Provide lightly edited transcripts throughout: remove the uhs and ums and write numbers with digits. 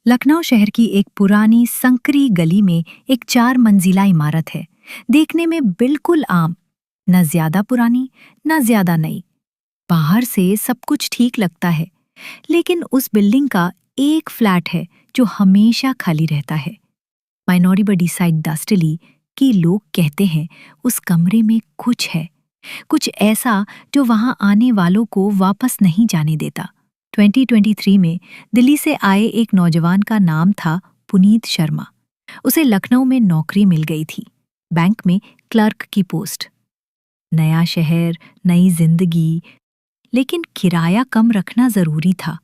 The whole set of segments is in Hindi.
लखनऊ शहर की एक पुरानी संकरी गली में एक 4 मंजिला इमारत है। देखने में बिल्कुल आम, न ज्यादा पुरानी न ज्यादा नई। बाहर से सब कुछ ठीक लगता है, लेकिन उस बिल्डिंग का एक फ्लैट है जो हमेशा खाली रहता है। माइनॉरी डिसाइड डस्टली कि लोग कहते हैं उस कमरे में कुछ है, कुछ ऐसा जो वहां आने वालों को वापस नहीं जाने देता। 2023 में दिल्ली से आए एक नौजवान का नाम था पुनीत शर्मा। उसे लखनऊ में नौकरी मिल गई थी, बैंक में क्लर्क की पोस्ट। नया शहर, नई जिंदगी, लेकिन किराया कम रखना जरूरी था।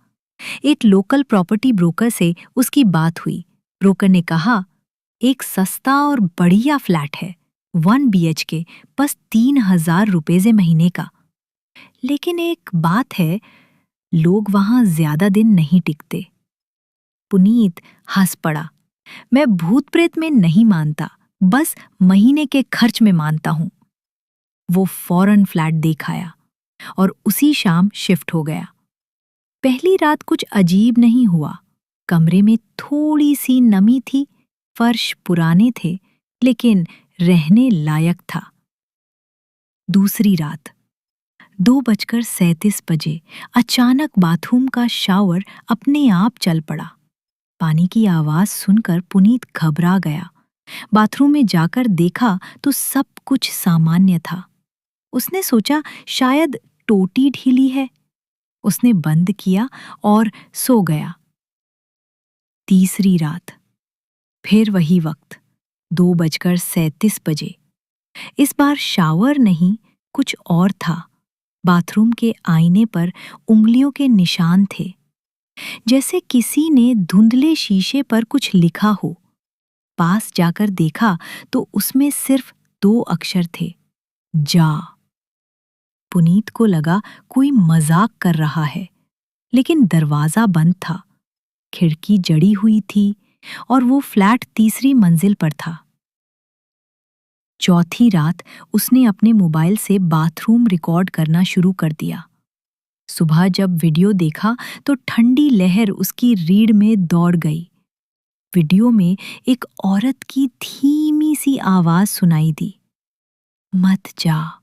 एक लोकल प्रॉपर्टी ब्रोकर से उसकी बात हुई। ब्रोकर ने कहा, एक सस्ता और बढ़िया फ्लैट है, 1 BHK, बस 3,000 रुपये से महीने का। लेकिन एक बात है, लोग वहां ज्यादा दिन नहीं टिकते। पुनीत हंस पड़ा। मैं भूत प्रेत में नहीं मानता, बस महीने के खर्च में मानता हूं। वो फौरन फ्लैट देख आया और उसी शाम शिफ्ट हो गया। पहली रात कुछ अजीब नहीं हुआ। कमरे में थोड़ी सी नमी थी, फर्श पुराने थे, लेकिन रहने लायक था। दूसरी रात 2:37 अचानक बाथरूम का शावर अपने आप चल पड़ा। पानी की आवाज सुनकर पुनीत घबरा गया। बाथरूम में जाकर देखा तो सब कुछ सामान्य था। उसने सोचा शायद टोटी ढीली है। उसने बंद किया और सो गया। तीसरी रात फिर वही वक्त, 2:37। इस बार शावर नहीं, कुछ और था। बाथरूम के आईने पर उंगलियों के निशान थे, जैसे किसी ने धुंधले शीशे पर कुछ लिखा हो। पास जाकर देखा तो उसमें सिर्फ 2 अक्षर थे, जा। पुनीत को लगा कोई मजाक कर रहा है, लेकिन दरवाजा बंद था, खिड़की जड़ी हुई थी और वो फ्लैट तीसरी मंजिल पर था। चौथी रात उसने अपने मोबाइल से बाथरूम रिकॉर्ड करना शुरू कर दिया। सुबह जब वीडियो देखा तो ठंडी लहर उसकी रीढ़ में दौड़ गई। वीडियो में एक औरत की धीमी सी आवाज सुनाई दी, मत जा,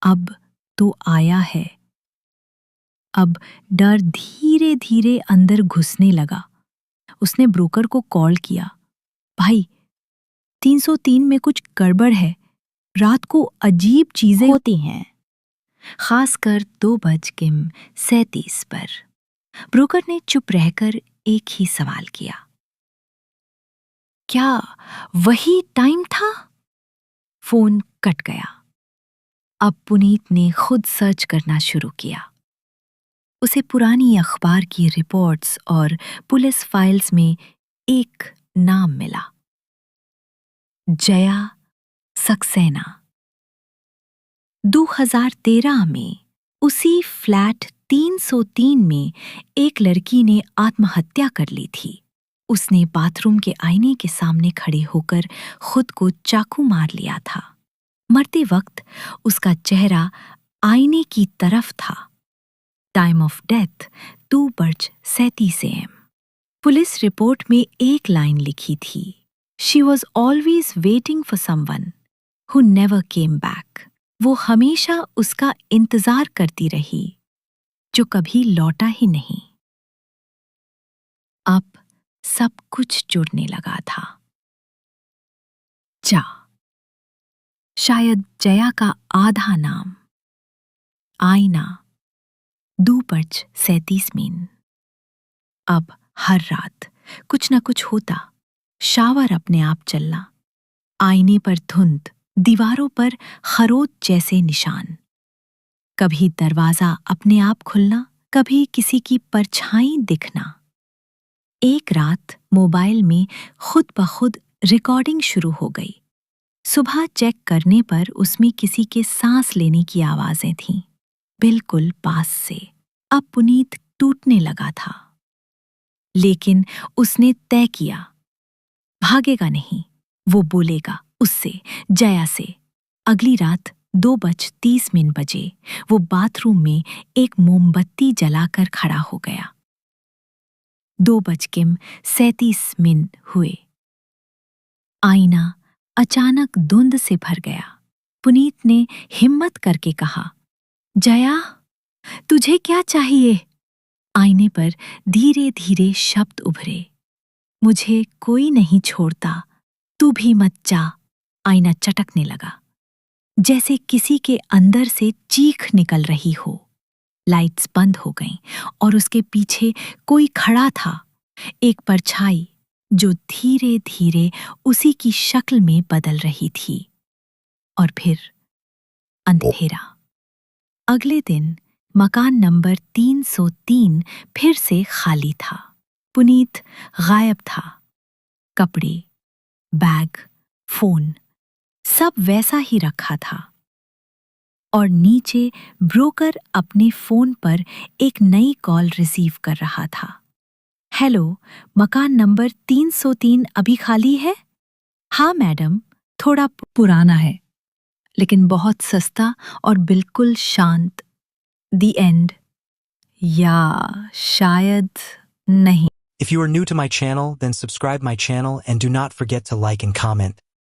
अब तो आया है। अब डर धीरे धीरे अंदर घुसने लगा। उसने ब्रोकर को कॉल किया, भाई 303 में कुछ गड़बड़ है, रात को अजीब चीजें होती हैं, खासकर 2:37 पर। ब्रोकर ने चुप रहकर एक ही सवाल किया, क्या वही टाइम था? फोन कट गया। अब पुनीत ने खुद सर्च करना शुरू किया। उसे पुरानी अखबार की रिपोर्ट्स और पुलिस फाइल्स में एक नाम मिला, जया सक्सेना। 2013 में उसी फ्लैट 303 में एक लड़की ने आत्महत्या कर ली थी। उसने बाथरूम के आईने के सामने खड़े होकर खुद को चाकू मार लिया था। मरते वक्त उसका चेहरा आईने की तरफ था। Time of death 2:37 AM। Police report में एक लाइन लिखी थी, she was always waiting for someone who never came back. वो हमेशा उसका इंतजार करती रही, जो कभी लौटा ही नहीं। अब सब कुछ जुड़ने लगा था। जा, शायद जया का आधा नाम, आईना, 2:37। अब हर रात कुछ न कुछ होता। शावर अपने आप चलना, आईने पर धुंध, दीवारों पर खरोच जैसे निशान। कभी दरवाजा अपने आप खुलना, कभी किसी की परछाई दिखना। एक रात मोबाइल में खुद ब खुद रिकॉर्डिंग शुरू हो गई। सुबह चेक करने पर उसमें किसी के सांस लेने की आवाजें थीं, बिल्कुल पास से। अब पुनीत टूटने लगा था, लेकिन उसने तय किया, भागेगा नहीं, वो बोलेगा उससे, जया से। अगली रात 2:30 वो बाथरूम में एक मोमबत्ती जलाकर खड़ा हो गया। 2:37 हुए। आईना अचानक धुंध से भर गया। पुनीत ने हिम्मत करके कहा, जया, तुझे क्या चाहिए? आईने पर धीरे धीरे शब्द उभरे, मुझे कोई नहीं छोड़ता, तू भी मत जा। आईना चटकने लगा, जैसे किसी के अंदर से चीख निकल रही हो। लाइट्स बंद हो गईं और उसके पीछे कोई खड़ा था, एक परछाई जो धीरे धीरे उसी की शक्ल में बदल रही थी। और फिर अंधेरा। अगले दिन मकान नंबर 303 फिर से खाली था। पुनीत गायब था। कपड़े, बैग, फोन सब वैसा ही रखा था। और नीचे ब्रोकर अपने फोन पर एक नई कॉल रिसीव कर रहा था। हेलो, मकान नंबर 303 अभी खाली है? हाँ मैडम, थोड़ा पुराना है, लेकिन बहुत सस्ता और बिल्कुल शांत। The end. या शायद नहीं। If you are new to my channel, then subscribe my channel and do not forget to like and comment.